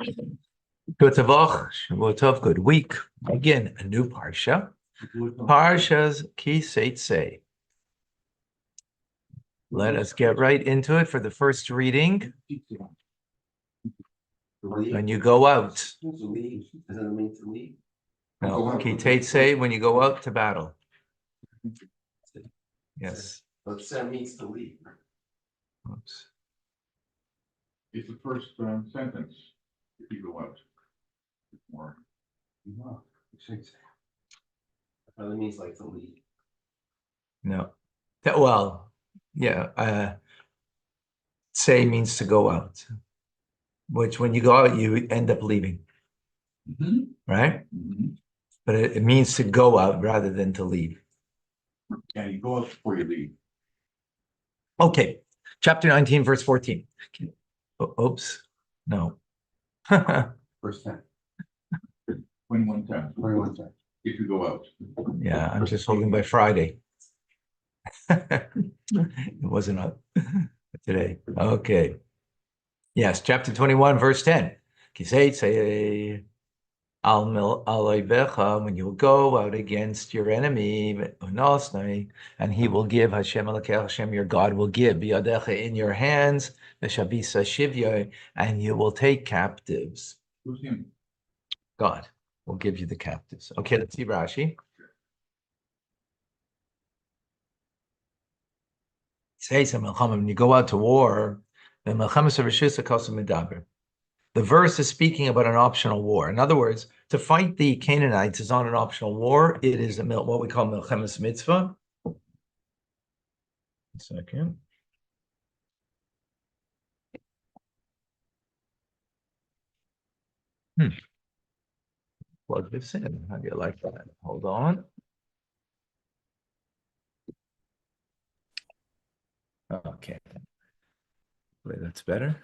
Good Tavach, Shavuot Tov, good week. Again, a new Parsha. Parsha's Teizei. Let us get right into it for the first reading. When you go out. No, Teizei, when you go out to battle. Yes. But that means to leave. Oops. It's the first sentence, if you go out. Or, No, it really means like to leave. No. Well, yeah. Say means to go out, which when you go out, you end up leaving. Right? But it means to go out rather than to leave. Yeah, you go out before you leave. Okay. Chapter 19, verse 14. Oops. No. First time. 21 times. 21 times. If you go out. Yeah, I'm just holding by Friday. It wasn't up today. Okay. Yes, chapter 21, verse 10. Teizei when you go out against your enemy, and he will give Hashem your God will give in your hands the Shabisa Shivya, and you will take captives. Who's him? God will give you the captives. Okay, let's see Rashi. When you go out to war, the verse is speaking about an optional war. In other words, to fight the Canaanites is not an optional war. It is what we call Melchemes Mitzvah. A second. Plug this in. How do you like that? Hold on. Okay. Wait, that's better.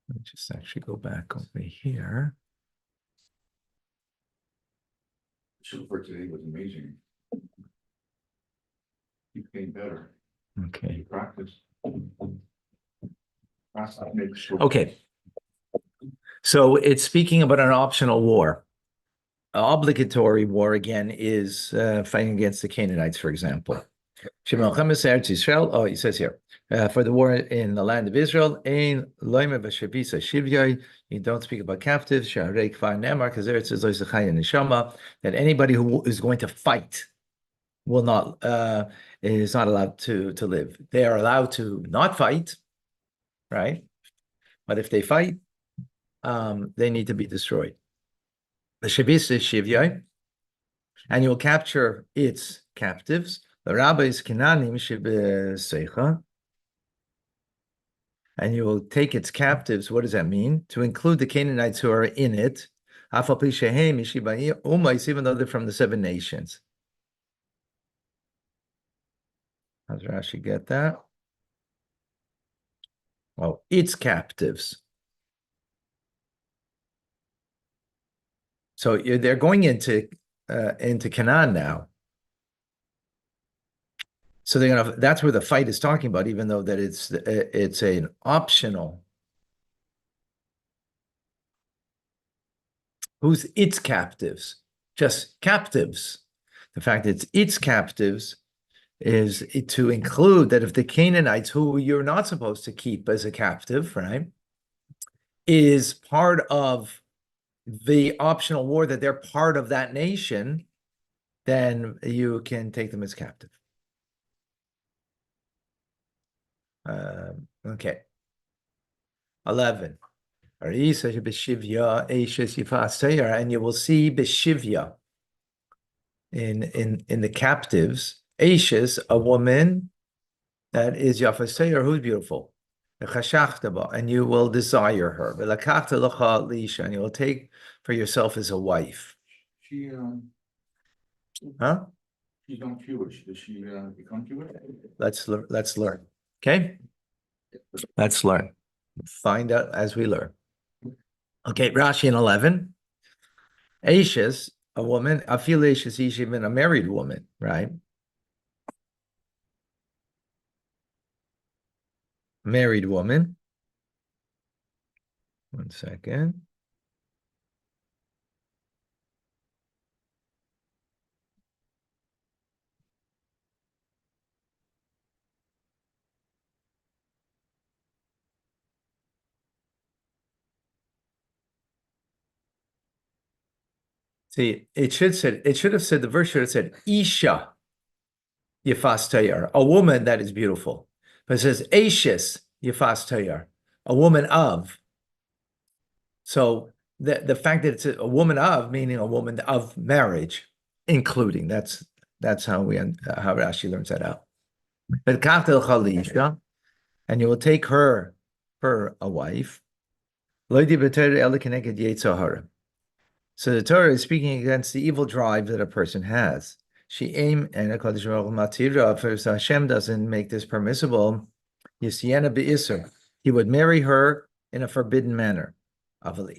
Let me just actually go back over here. The show for today was amazing. You became better. Okay. You practiced. Okay. So it's speaking about an optional war. Obligatory war, again, is fighting against the Canaanites, for example. Oh, he says here, for the war in the land of Israel, you don't speak about captives, that anybody who is going to fight will not is not allowed to live. They are allowed to not fight, right? But if they fight, they need to be destroyed. The Shabisa Shivya, and you will capture its captives. The rabbis Kinanim Seicha, and you will take its captives. What does that mean? To include the Canaanites who are in it, even though they're from the 7 nations. How does Rashi get that? Well, its captives. So they're going into Canaan now. So they're gonna. That's where the fight is talking about, even though that it's an optional. Who's its captives? Just captives. The fact that it's its captives is to include that if the Canaanites, who you're not supposed to keep as a captive, right, is part of the optional war, that they're part of that nation, then you can take them as captive. Okay. 11. And you will see Beshivya in the captives, Ashes, a woman that is Yafaseir, who's beautiful. And you will desire her. And you will take for yourself as a wife. Huh? She's not Jewish. Does she become Jewish? Let's learn. Okay? Let's learn. Find out as we learn. Okay, Rashi in 11. Ashes, a woman, Afil Ashes, even a married woman, right? Married woman. 1 second. See, it should have said, the verse should have said, Isha Yifas Tayar, a woman that is beautiful. But it says, Ashes Yifas Tayar, a woman of. So the fact that it's a woman of, meaning a woman of marriage, including, that's how how Rashi learns that out. But Kaftel Chalisha, and you will take her for a wife. So the Torah is speaking against the evil drive that a person has. She aim and if Hashem doesn't make this permissible, Yisiena be'isr, he would marry her in a forbidden manner. But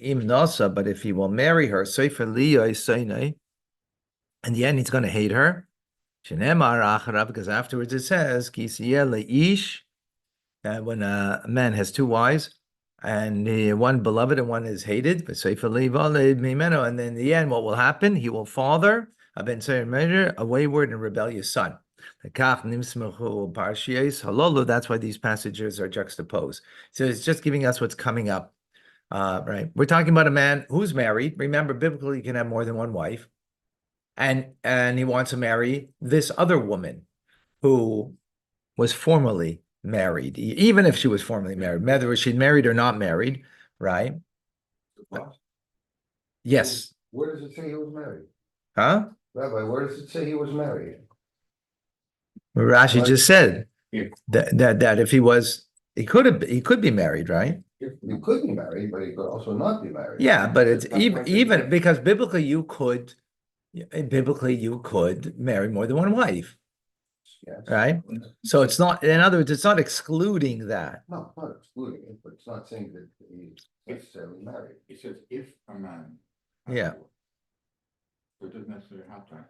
if he will marry her, in the end he's going to hate her. Because afterwards it says, when a man has two wives, and one beloved and one is hated, and then in the end, what will happen? He will father a wayward and rebellious son. That's why these passages are juxtaposed. So it's just giving us what's coming up. Right? We're talking about a man who's married. Remember, biblically, you can have more than one wife, and he wants to marry this other woman who was formerly married, even if she was formerly married, whether she's married or not married, right? Yes. Where does it say he was married? Huh? Rabbi, where does it say he was married? Rashi What? just said Yeah. that if he was, he could be married, right? He could be married, but he could also not be married. Yeah, but it's That's my even thing. because biblically you could marry more than one wife, Yes. right? So it's not, in other words, it's not excluding that. No, not excluding it, but it's not saying that he's necessarily married. It says if a man. has Yeah. a wife. So it doesn't necessarily have to.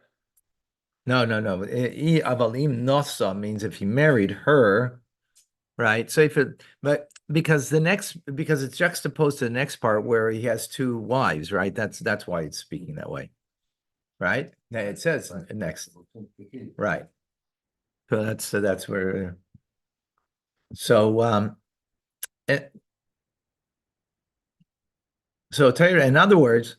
No. Avalim nosa means if he married her, right? So but because it's juxtaposed to the next part where he has two wives, right? That's why it's speaking that way, right? Now it says next, right? So that's where. So so Torah, in other words,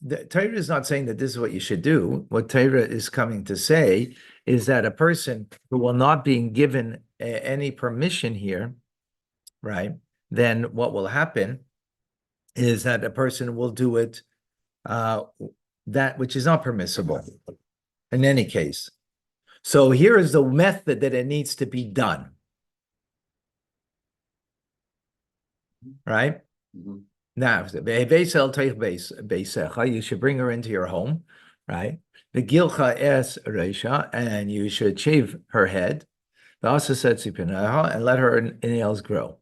the Torah is not saying that this is what you should do. What Torah is coming to say is that a person who will not be given any permission here, right? Then what will happen is that a person will do it that which is not permissible in any case. So here is the method that it needs to be done, right? Mhm. Now, you should bring her into your home, right? The gilcha es reisha, and you should shave her head. The also said and let her nails grow.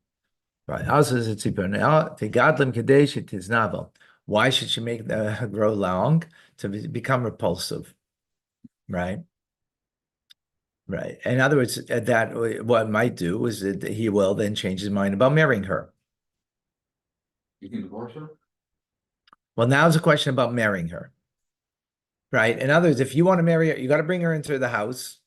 Right? Also said tigadlim kadesh tiznavel. Why should she make her grow long? To become repulsive, right? Right. In other words, that what it might do is that he will then change his mind about marrying her. You can divorce her? Well, now it's a question about marrying her. Right. In other words, if you want to marry her, you got to bring her into the house.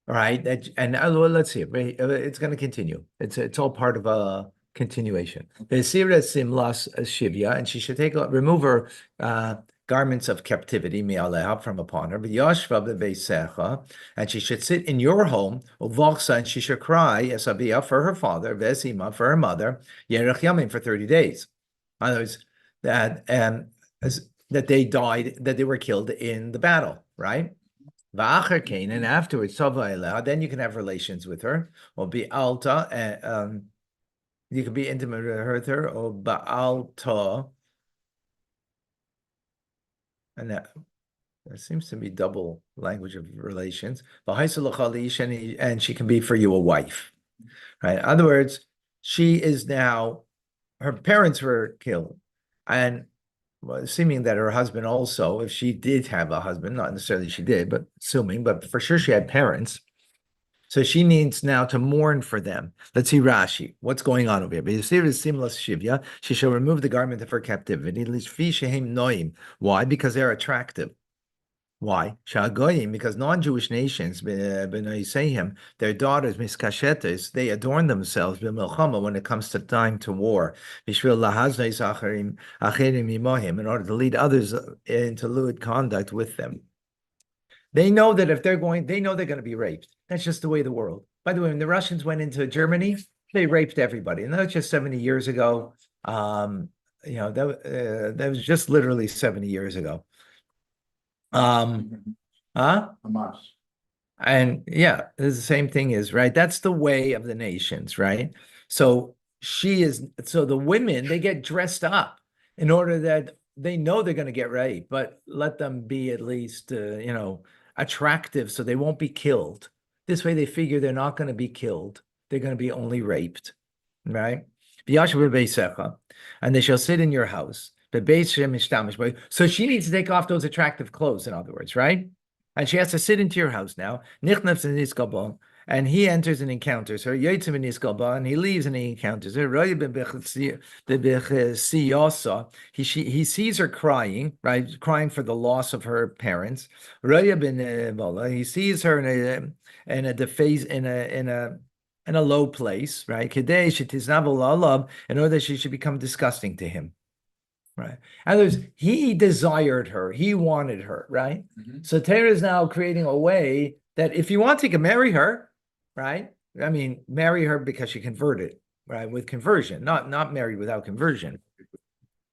All right. And well, let's see. It's going to continue. It's all part of a continuation. Vesira simlas shivya, and she should remove her garments of captivity mi'aleha from upon her. V'yashva b'veisecha, and she should sit in your home. Uvoksa, and she should cry esabia for her father, vesima for her mother, yerech yamim for 30 days. In other words, that they died, that they were killed in the battle, right? And afterwards, then you can have relations with her, or be alta, you can be intimate with her, or ba'alta, and that there seems to be double language of relations. And she can be for you a wife, right? In other words, she is now, her parents were killed, and assuming that her husband also, if she did have a husband, not necessarily she did, but assuming, but for sure she had parents. So she needs now to mourn for them. Let's see Rashi. What's going on over here? She shall remove the garment of her captivity. Why? Because they're attractive. Why? Because non-Jewish nations, their daughters, miskashetes, they adorn themselves when it comes to time to war, in order to lead others into lewd conduct with them. They know that if they're going, they know they're going to be raped. That's just the way of the world. By the way, when the Russians went into Germany, they raped everybody, and that was just 70 years ago. That was just literally 70 years ago. Hamas. And yeah, it's the same thing is, right? That's the way of the nations, right? So the women, they get dressed up in order that they know they're going to get raped, but let them be at least, attractive so they won't be killed. This way they figure they're not going to be killed. They're going to be only raped, right? And they shall sit in your house. So she needs to take off those attractive clothes, in other words, right? And she has to sit into your house now. And he enters and encounters her. And he leaves and he encounters her. He sees her crying, right? Crying for the loss of her parents. He sees her in a low place, right? In order that she should become disgusting to him. Right. In other words, he desired her. He wanted her, right? Mhm. So Torah is now creating a way that if you want, you can marry her, right? I mean, marry her because she converted, right? With conversion, not married without conversion,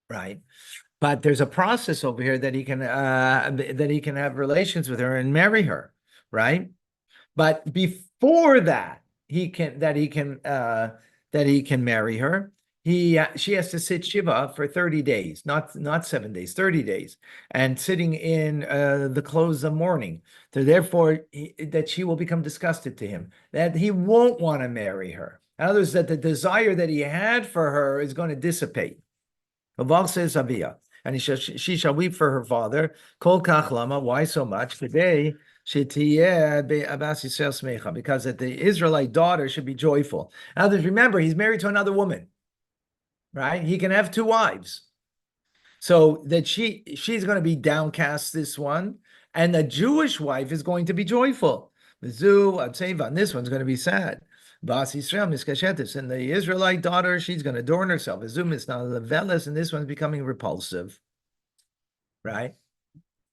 right? But there's a process over here that he can have relations with her and marry her, right? But before that, he can marry her. She has to sit Shiva for 30 days, not 7 days, 30 days, and sitting in the clothes of mourning. So therefore, that she will become disgusted to him, that he won't want to marry her. In other words, that the desire that he had for her is going to dissipate. Aval says Avia, and she shall weep for her father. Kol kach lama, why so much? Today, because that the Israelite daughter should be joyful. Now, remember, he's married to another woman. Right? He can have two wives. So that she's going to be downcast, this one, and the Jewish wife is going to be joyful. And this one's going to be sad. Bas Yisrael miskashetis, and the Israelite daughter, she's going to adorn herself. And this one's becoming repulsive. Right?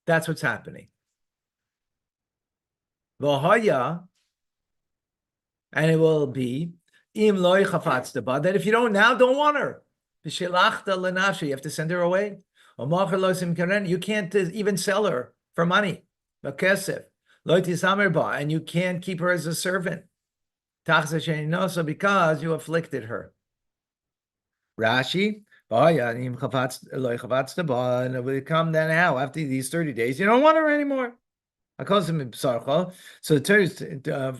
That's what's happening. V'haya, and it will be im loy chafatzta, that if you don't want her. You have to send her away. You can't even sell her for money. And you can't keep her as a servant. Because you afflicted her. Rashi, and it will come then now after these 30 days. You don't want her anymore. So the Torah is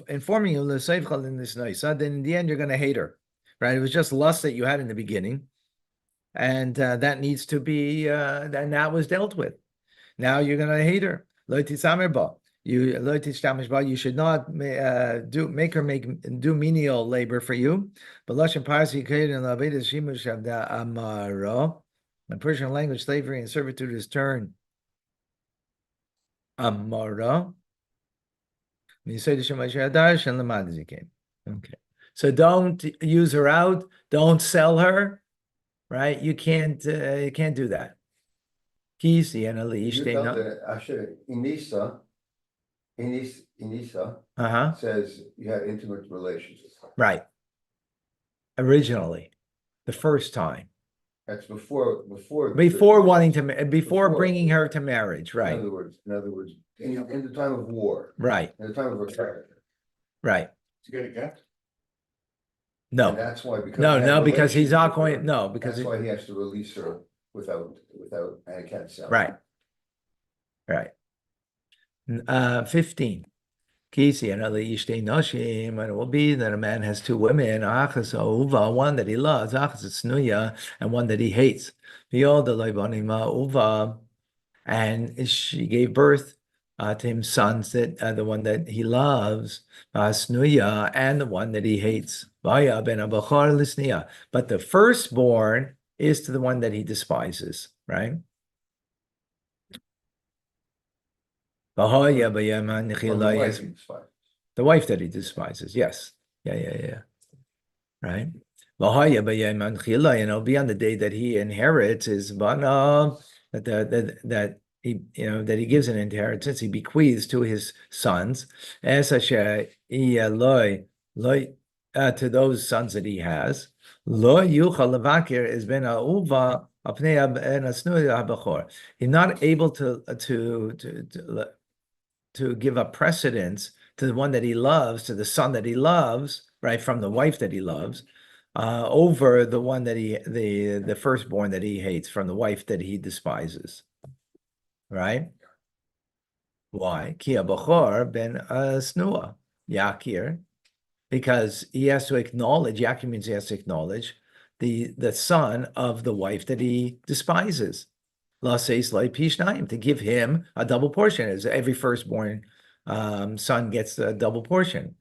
informing you in this nice. Then in the end, you're going to hate her. Right? It was just lust that you had in the beginning. And that needs to be, and that was dealt with. Now you're going to hate her. You should not make her do menial labor for you. But in Persian language, slavery and servitude is turned amara. Okay. So don't use her out. Don't sell her. Right? You can't do that. Inisa says you had intimate relations with her. Right. Originally, the first time. That's before bringing her to marriage, right? In other words, in the time of war. Right. In the time of her character. Right. To get a get? And No, that's why, because he's not going, no, because that's why he has to release her without, and I can't sell. right. Right. 15. Kisi and it will be that a man has two women, one that he loves, and one that he hates. And she gave birth to him sons that the one that he loves, Snuya, and the one that he hates. Vaya ben abachar lisniya. But the firstborn is to the one that he despises, right? Vahaya bayaman From the wife nichilai, he despises. the wife that he despises. Yes. Yeah. Right? Vahaya bayaman chila, and it'll be on the day that he inherits his bana, that he, that he gives an inheritance, he bequeaths to his sons, as asher loy to those sons that he has. Lo yuchal levakir is ben ha'uva apnei ben asnui habachor. He's not able to give a precedence to the one that he loves, to the son that he loves, right, from the wife that he loves, over the one that the firstborn that he hates, from the wife that he despises, right? Why? Ki abachor ben snua yakir, because he has to acknowledge. Yakir means he has to acknowledge the son of the wife that he despises. To give him a double portion, as every firstborn son gets a double portion.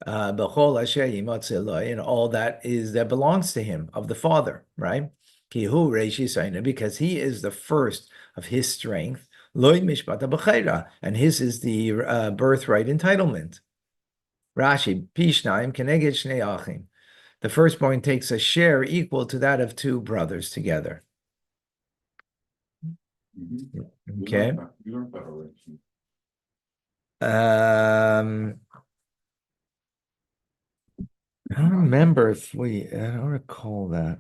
And all that belongs to him, of the father, right? Because he is the first of his strength, and his is the birthright entitlement. Rashi, Pishnaim, Keneged Shnei Achim. The firstborn takes a share equal to that of two brothers together. Okay. You learned that already. I don't remember if I don't recall that.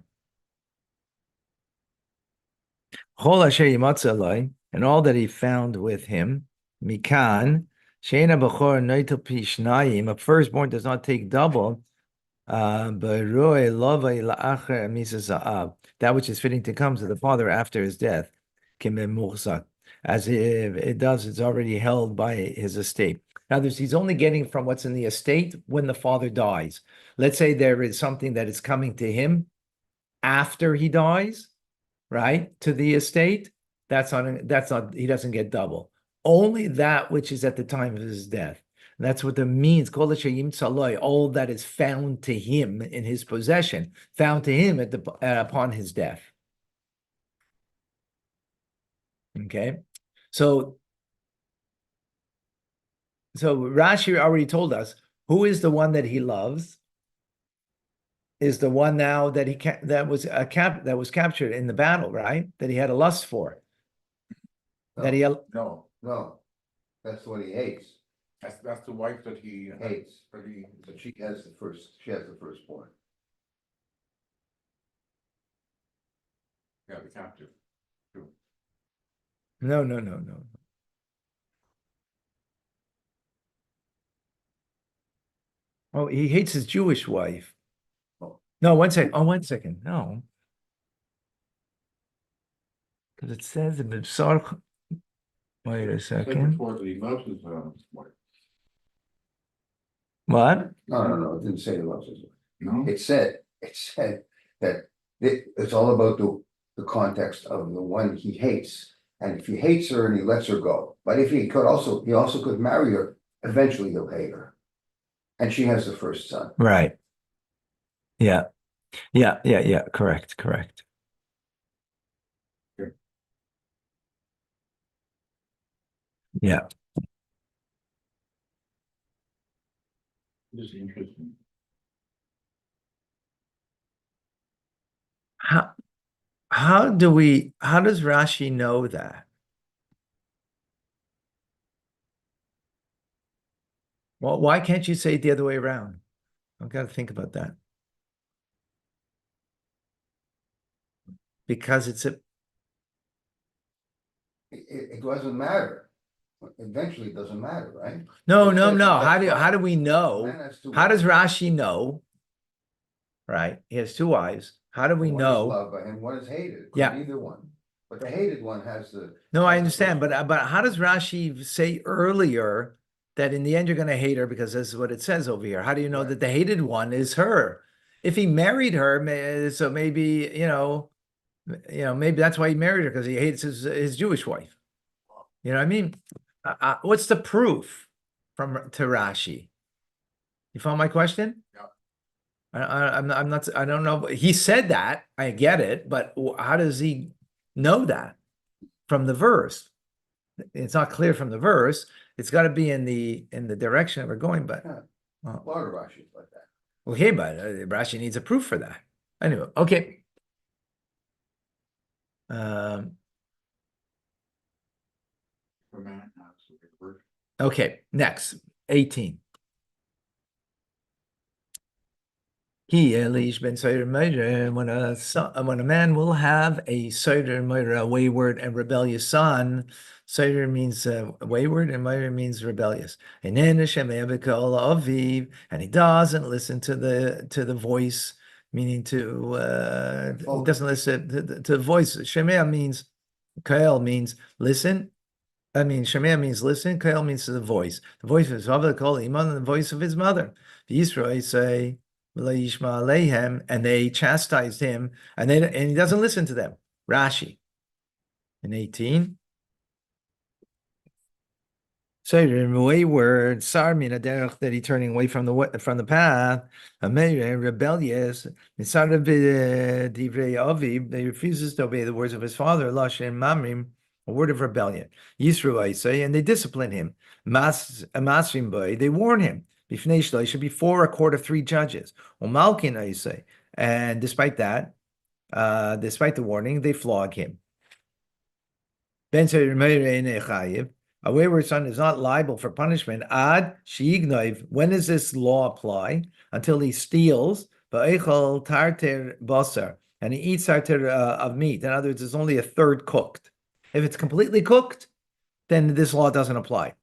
Chol asher yimatza alai, and all that he found with him, mikan, sheina b'chor noitel pishnayim, a firstborn does not take double, b'roi lovai la'acher misas that which is fitting to come to the father after his death, kimem muchzak, as if it does, it's already held by his estate. In other words, he's only getting from what's in the estate when the father dies. Let's say there is something that is coming to him after he dies, right, to the estate. That's not, he doesn't get double. Only that which is at the time of his death. And that's what it means. All that is found to him in his possession, found to him upon his death. Okay, so Rashi already told us who is the one that he loves. Is the one now that that was captured in the battle, right? That he had a lust for. That he No, That's what he hates. that's the wife that he Hates. that he. But she has the firstborn. Yeah, the captive. no. Oh, he hates his Jewish wife. Oh. No, 1 second. Oh, 1 second. No. Because it says in the Psar. Wait a Said second. before that he loves his wife. What? No, it didn't say he loves his wife. No. It said that it's all about the context of the one he hates. And if he hates her and he lets her go, but if he also could marry her, eventually he'll hate her. And she has the first son. Right. Yeah. Correct. Sure. Yeah. This is interesting. How does Rashi know that? Well, why can't you say it the other way around? I've got to think about that. Because It doesn't matter. Eventually it doesn't matter, right? no. It says How do we know? man has two How does wives. Rashi know? Right. He has two wives. How do we One is know? loved by him, one is hated. Could Yeah. be either one. But the hated one has the. No, I has the understand, first but how does Rashi say earlier that in the end you're going to hate her because this is what it says over here? How do you know Right. that the hated one is her? If he married her, so maybe maybe that's why he married her, because he hates his Jewish wife. You know what I mean? What's the proof from to Rashi? You follow my question? Yeah. I'm not, I don't know. He said that, I get it, but how does he know that from the verse? It's not clear from the verse. It's got to be in the direction that we're going, but Yeah. well, A lot of Rashi's like that. okay, but Rashi needs a proof for that. Anyway, okay. The man has the word. Okay, next, 18. He Elish ben Seder Meir, when a man will have a Seder Meir, a wayward and rebellious son, Seder means wayward and Meir means rebellious. And then Aviv, and he doesn't listen to the voice, meaning he doesn't listen to the voice. Shemea means Kael means listen. I mean, Shemea means listen. Kael means the voice. The voice of his father, called Iman, and the voice of his mother. The Yisrael say, and they chastised him, and he doesn't listen to them. Rashi in 18. So in wayward, sarmin aderech, that he turning away from the path, Ameir, rebellious, inside of divrei aviv, they refuses to obey the words of his father, lashem mamrim, a word of rebellion. Yisru I say, and they discipline him. Masrim boy, they warn him. Bifnei shloisha, before a court of 3 judges. Umalkin I say, and despite that, despite the warning, they flog him. Ben a wayward son is not liable for punishment. Ad shiignaiv. When does this law apply? Until he steals, ba'echol tarter basar, and he eats tarter of meat. In other words, it's only a third cooked. If it's completely cooked, then this law doesn't apply.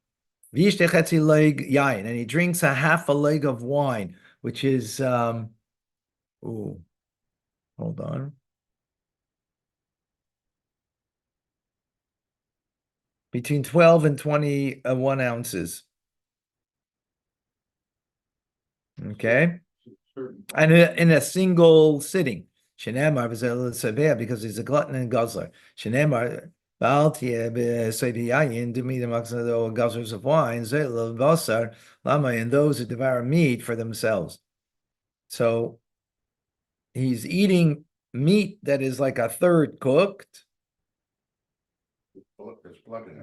V'yishtechetzi leg yain, and he drinks a half a leg of wine, which is hold on. Between 12 and 21 ounces. Okay. And in a single sitting. Shenemar because he's a glutton and guzzler. Shenemar guzzlers of wine, and those who devour meat for themselves. So he's eating meat that is like a third cooked.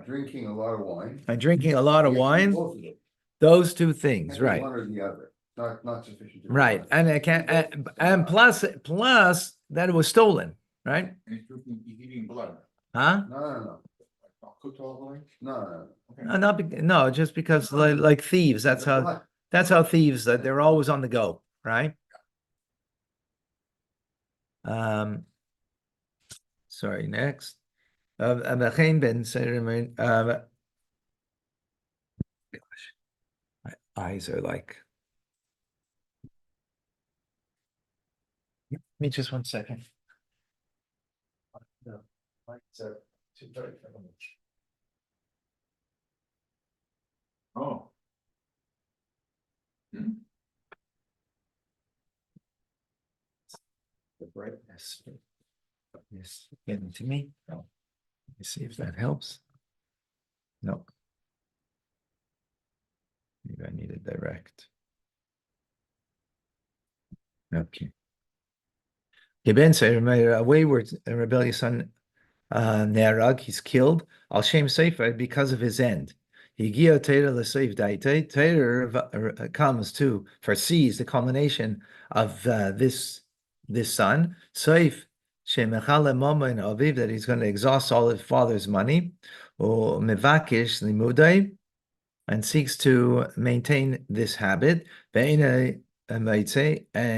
Drinking a lot of wine. And drinking a lot of Yeah, wine. both of them. Those two things, Can't do right? one or the other. Not sufficient. to do Right, one. and it can't, and plus that it was stolen, right? And he's eating blood. Huh? No. Cooked all the way? No. No, just because like thieves, that's how thieves, that they're always on the go, right? Sorry, next. My eyes are like. Give me just 1 second. No, lights are too dark for me. Oh. Hmm? The brightness is getting to me. Oh, let me see if that helps. No. Maybe I need it direct. Okay. Ben said, a wayward and rebellious son, Nerag, he's killed. Al Shem Sefer because of his end. Higia Teira l'Seif Daite. Teira comes to foresees the culmination of this son. Seif Shemechale Mama and Aviv, that he's going to exhaust all his father's money. Or Mevakish Limudai, and seeks to maintain this habit. And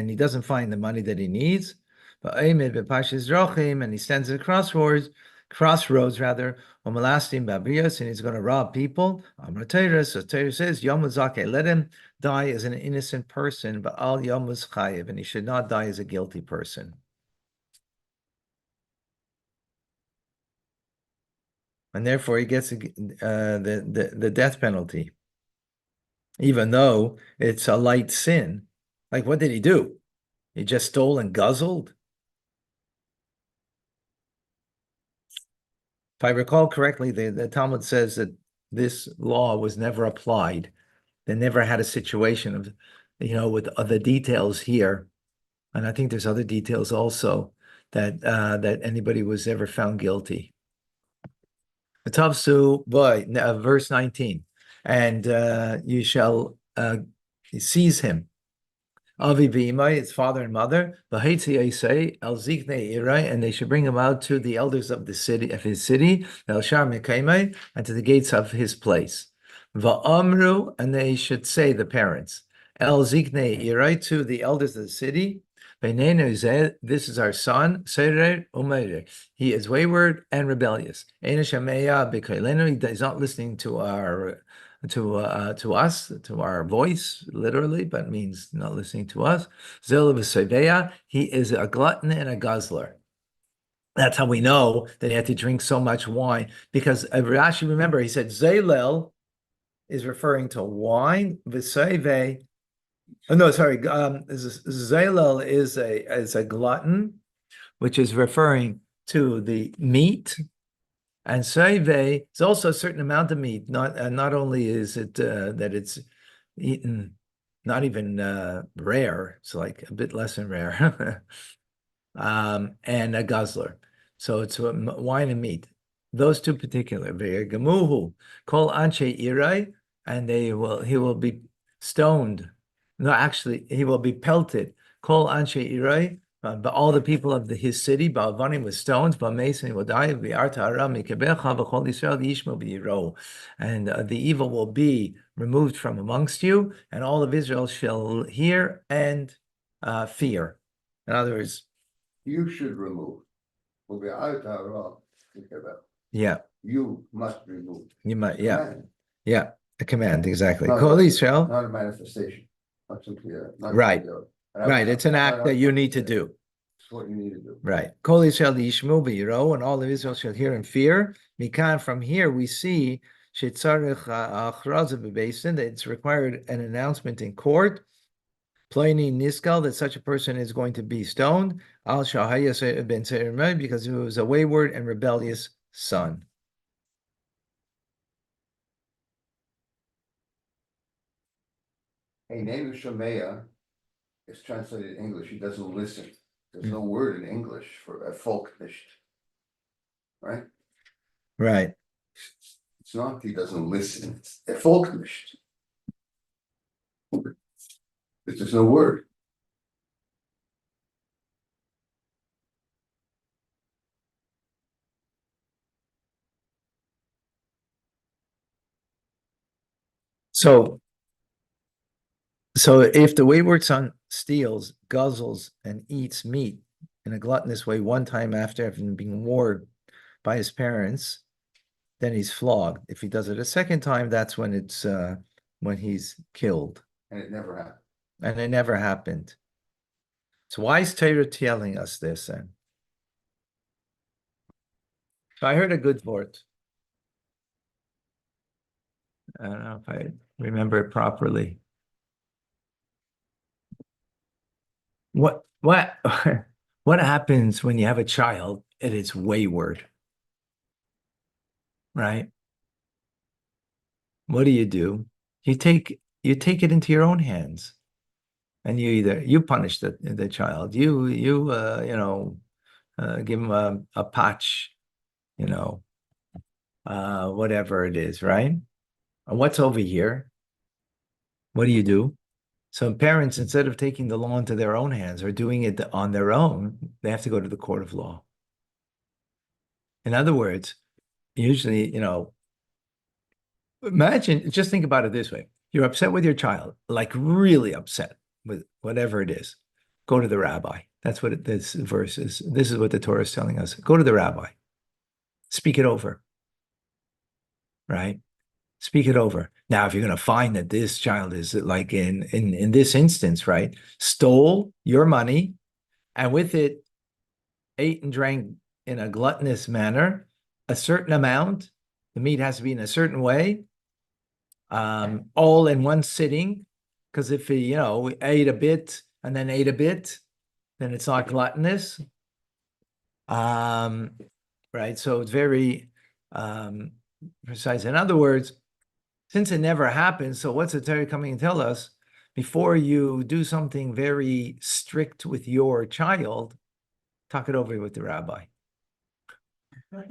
he doesn't find the money that he needs. And he stands at crossroads rather, and he's going to rob people. So Torah says, let him die as an innocent person, but al Yomuz Chayev, and he should not die as a guilty person. And therefore he gets the death penalty, even though it's a light sin. Like, what did he do? He just stole and guzzled? If I recall correctly, the Talmud says that this law was never applied. They never had a situation of, with other details here. And I think there's other details also that that anybody was ever found guilty. Tavsu boy, verse 19, and you shall seize him. Avi v'imai, his father and mother, v'haitzi say el ziknei irai, and they should bring him out to the elders of the city, of his city, el shar mekaimai, and to the gates of his place. Va'amru, and they should say, the parents, el ziknei irai, to the elders of the city, this is our son, Serer Umeir. He is wayward and rebellious. He's not listening to our to us, to our voice, literally, but means not listening to us. He is a glutton and a guzzler. That's how we know that he had to drink so much wine, because Rashi, remember, he said Zalel is referring to wine. V'seive. Oh, no, sorry. Zalel is a glutton, which is referring to the meat. And Seive is also a certain amount of meat. Not only is it that it's eaten, not even rare. It's like a bit less than rare. And a guzzler. So it's wine and meat. Those two particular. Ve'ergamuhu kol anshe irai, and he will be stoned. No, actually, he will be pelted. Kol anshe irai, but all the people of his city, Ba'avanim with stones, Ba'mesin will die, V'arta aram mikebecha, V'chol Yisrael yishmo v'yiro. And the evil will be removed from amongst you, and all of Israel shall hear and fear. In other words, You should remove. yeah, You must remove. you might, Command, yeah, a command, exactly. Not- Kol Yisrael, Not a manifestation. Not simply not Right. simply right, it's an act that you need to do. It's what you need to do. Right. Kol Yisrael yishmu v'yiro, and all of Israel shall hear and fear. Mikan, from here we see shetzarich achraza b'beis din, that it's required an announcement in court. Pliny niskal, that such a person is going to be stoned. Al shahaya ben seir, because he was a wayward and rebellious son. A name of Shemaiah is translated in English. He doesn't listen. There's Hmm. no word in English for a folknisht. Right? Right. It's not he doesn't listen. It's a folknisht. There's no word. So if the wayward son steals, guzzles, and eats meat in a gluttonous way one time after having been warned by his parents, then he's flogged. If he does it a second time, that's when it's when he's killed. And it never happened. And it never happened. So why is Torah telling us this then? So I heard a good word. I don't know if I remember it properly. What what happens when you have a child and it's wayward? Right? What do? You take it into your own hands. And you punish the child, you give him a patch, whatever it is, right? And what's over here? What do? So parents, instead of taking the law into their own hands or doing it on their own, they have to go to the court of law. In other words, usually, imagine, just think about it this way. You're upset with your child, like really upset with whatever it is. Go to the rabbi. That's what this verse is. This is what the Torah is telling us. Go to the rabbi. Speak it over. Right? Speak it over. Now, if you're going to find that this child is like in this instance, right, stole your money and with it ate and drank in a gluttonous manner, a certain amount, the meat has to be in a certain way, all in one sitting, because if he, ate a bit and then ate a bit, then it's not gluttonous. Right. So it's very precise. In other words, since it never happened, so what's the Torah coming and tell us? Before you do something very strict with your child, talk it over with the rabbi.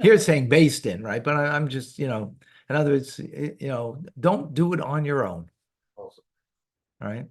Here it's saying based in, right? But I'm just, in other words, don't do it on your own. Also. Right?